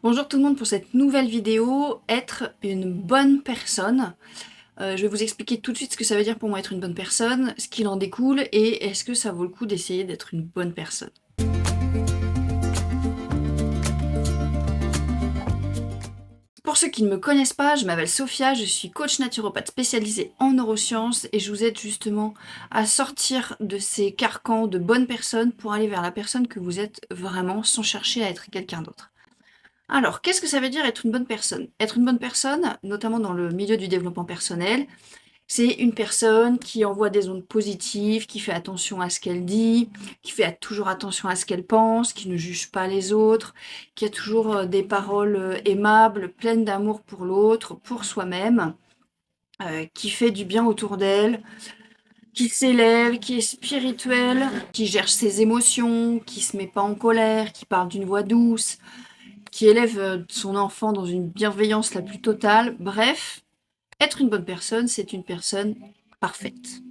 Bonjour tout le monde pour cette nouvelle vidéo, être une bonne personne. Je vais vous expliquer tout de suite ce que ça veut dire pour moi être une bonne personne, ce qu'il en découle et est-ce que ça vaut le coup d'essayer d'être une bonne personne. Pour ceux qui ne me connaissent pas, je m'appelle Sophia, je suis coach naturopathe spécialisée en neurosciences et je vous aide justement à sortir de ces carcans de bonne personne pour aller vers la personne que vous êtes vraiment sans chercher à être quelqu'un d'autre. Alors, qu'est-ce que ça veut dire être une bonne personne? Être une bonne personne, notamment dans le milieu du développement personnel, c'est une personne qui envoie des ondes positives, qui fait attention à ce qu'elle dit, qui fait toujours attention à ce qu'elle pense, qui ne juge pas les autres, qui a toujours des paroles aimables, pleines d'amour pour l'autre, pour soi-même, qui fait du bien autour d'elle, qui s'élève, qui est spirituelle, qui gère ses émotions, qui se met pas en colère, qui parle d'une voix douce, qui élève son enfant dans une bienveillance la plus totale. Bref, être une bonne personne, c'est une personne parfaite.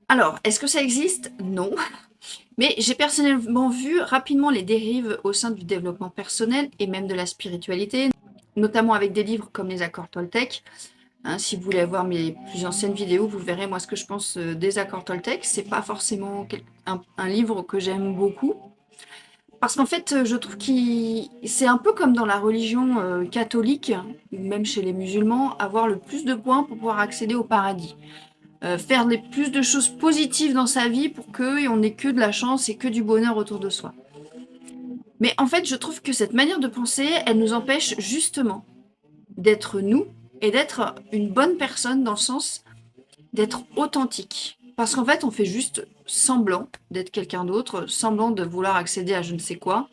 Alors, est-ce que ça existe? Non. Mais j'ai personnellement vu rapidement les dérives au sein du développement personnel et même de la spiritualité, notamment avec des livres comme les accords Toltec. Hein, si vous voulez voir mes plus anciennes vidéos, vous verrez moi ce que je pense des accords Toltec. C'est pas forcément un livre que j'aime beaucoup. Parce qu'en fait, je trouve qu'il c'est un peu comme dans la religion, catholique, ou même chez les musulmans, avoir le plus de points pour pouvoir accéder au paradis. Faire les plus de choses positives dans sa vie pour qu'on ait que de la chance et que du bonheur autour de soi. Mais en fait, je trouve que cette manière de penser, elle nous empêche justement d'être nous et d'être une bonne personne dans le sens d'être authentique. Parce qu'en fait, on fait juste semblant d'être quelqu'un d'autre, semblant de vouloir accéder à je ne sais quoi.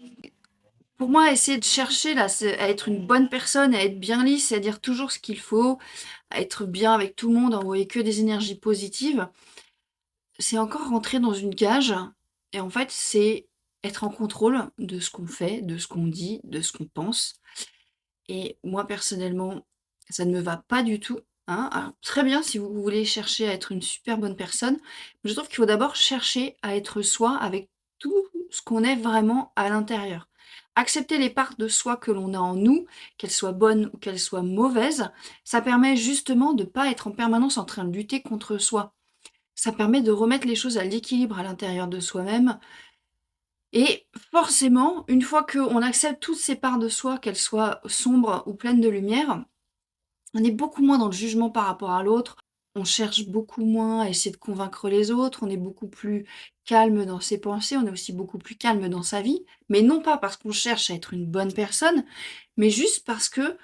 Pour moi, essayer de chercher là, à être une bonne personne, à être bien lisse, à dire toujours ce qu'il faut, à être bien avec tout le monde, à envoyer que des énergies positives, c'est encore rentrer dans une cage. Et en fait, c'est être en contrôle de ce qu'on fait, de ce qu'on dit, de ce qu'on pense. Et moi, personnellement, ça ne me va pas du tout. Hein. Alors, très bien si vous voulez chercher à être une super bonne personne, mais je trouve qu'il faut d'abord chercher à être soi avec tout ce qu'on est vraiment à l'intérieur. Accepter les parts de soi que l'on a en nous, qu'elles soient bonnes ou qu'elles soient mauvaises, ça permet justement de ne pas être en permanence en train de lutter contre soi. Ça permet de remettre les choses à l'équilibre à l'intérieur de soi-même. Et forcément, une fois qu'on accepte toutes ces parts de soi, qu'elles soient sombres ou pleines de lumière, on est beaucoup moins dans le jugement par rapport à l'autre, on cherche beaucoup moins à essayer de convaincre les autres, on est beaucoup plus calme dans ses pensées, on est aussi beaucoup plus calme dans sa vie, mais non pas parce qu'on cherche à être une bonne personne, mais juste parce que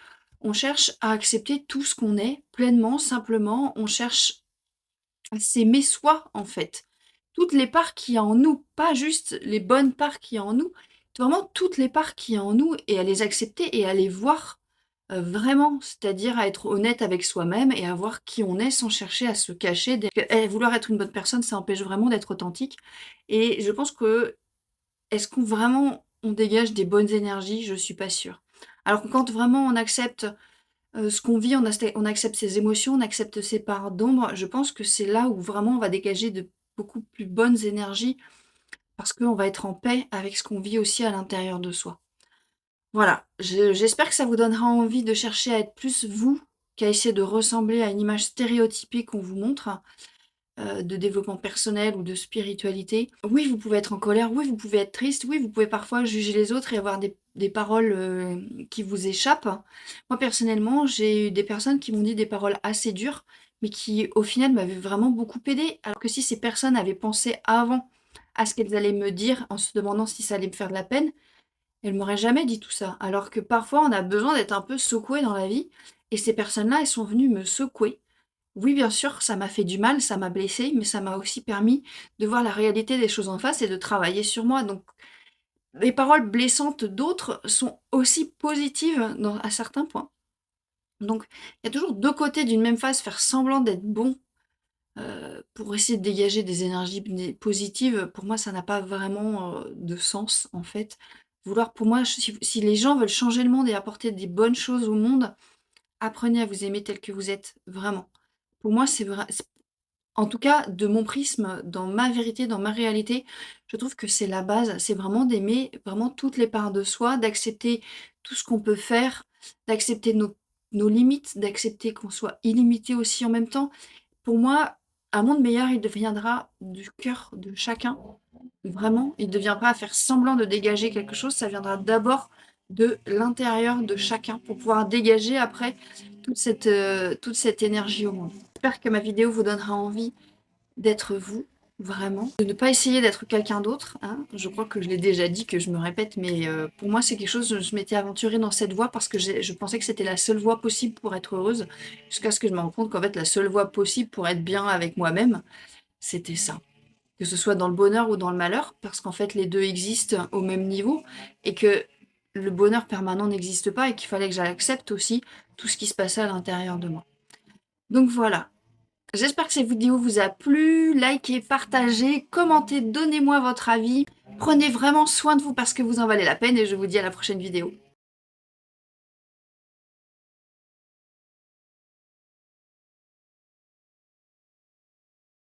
on cherche à accepter tout ce qu'on est pleinement, simplement, on cherche à s'aimer soi, en fait. Toutes les parts qu'il y a en nous, pas juste les bonnes parts qu'il y a en nous, vraiment toutes les parts qu'il y a en nous et à les accepter et à les voir vraiment, c'est-à-dire à être honnête avec soi-même et à voir qui on est sans chercher à se cacher. Vouloir être une bonne personne, ça empêche vraiment d'être authentique. Et je pense que, est-ce qu'on vraiment on dégage des bonnes énergies? Je suis pas sûre. Alors que quand vraiment on accepte ce qu'on vit, on accepte ses émotions, on accepte ses parts d'ombre. Je pense que c'est là où vraiment on va dégager de beaucoup plus bonnes énergies parce qu'on va être en paix avec ce qu'on vit aussi à l'intérieur de soi. Voilà, j'espère que ça vous donnera envie de chercher à être plus vous qu'à essayer de ressembler à une image stéréotypée qu'on vous montre, de développement personnel ou de spiritualité. Oui, vous pouvez être en colère, oui, vous pouvez être triste, oui, vous pouvez parfois juger les autres et avoir des paroles, qui vous échappent. Moi, personnellement, j'ai eu des personnes qui m'ont dit des paroles assez dures, mais qui, au final, m'avaient vraiment beaucoup aidée. Alors que si ces personnes avaient pensé avant à ce qu'elles allaient me dire, en se demandant si ça allait me faire de la peine, elles m'auraient jamais dit tout ça. Alors que parfois, on a besoin d'être un peu secoué dans la vie et ces personnes-là, elles sont venues me secouer. Oui, bien sûr, ça m'a fait du mal, ça m'a blessée, mais ça m'a aussi permis de voir la réalité des choses en face et de travailler sur moi. Donc, les paroles blessantes d'autres sont aussi positives à certains points. Donc, il y a toujours deux côtés d'une même phase, faire semblant d'être bon pour essayer de dégager des énergies positives. Pour moi, ça n'a pas vraiment de sens, en fait. Vouloir, pour moi, si les gens veulent changer le monde et apporter des bonnes choses au monde, apprenez à vous aimer tel que vous êtes, vraiment. Pour moi, c'est vrai. En tout cas, de mon prisme, dans ma vérité, dans ma réalité, je trouve que c'est la base. C'est vraiment d'aimer vraiment toutes les parts de soi, d'accepter tout ce qu'on peut faire, d'accepter nos limites, d'accepter qu'on soit illimité aussi en même temps. Pour moi, un monde meilleur, il deviendra du cœur de chacun. Vraiment, il ne deviendra pas à faire semblant de dégager quelque chose, ça viendra d'abord de l'intérieur de chacun pour pouvoir dégager après toute cette énergie au monde. J'espère que ma vidéo vous donnera envie d'être vous, vraiment. De ne pas essayer d'être quelqu'un d'autre. Hein. Je crois que je l'ai déjà dit, que je me répète, mais pour moi c'est quelque chose, je m'étais aventurée dans cette voie parce que je pensais que c'était la seule voie possible pour être heureuse, jusqu'à ce que je me rende compte qu'en fait la seule voie possible pour être bien avec moi-même, c'était ça. Que ce soit dans le bonheur ou dans le malheur, parce qu'en fait les deux existent au même niveau, et que le bonheur permanent n'existe pas, et qu'il fallait que j'accepte aussi tout ce qui se passait à l'intérieur de moi. Donc voilà. J'espère que cette vidéo vous a plu. Likez, partagez, commentez, donnez-moi votre avis. Prenez vraiment soin de vous parce que vous en valez la peine, et je vous dis à la prochaine vidéo.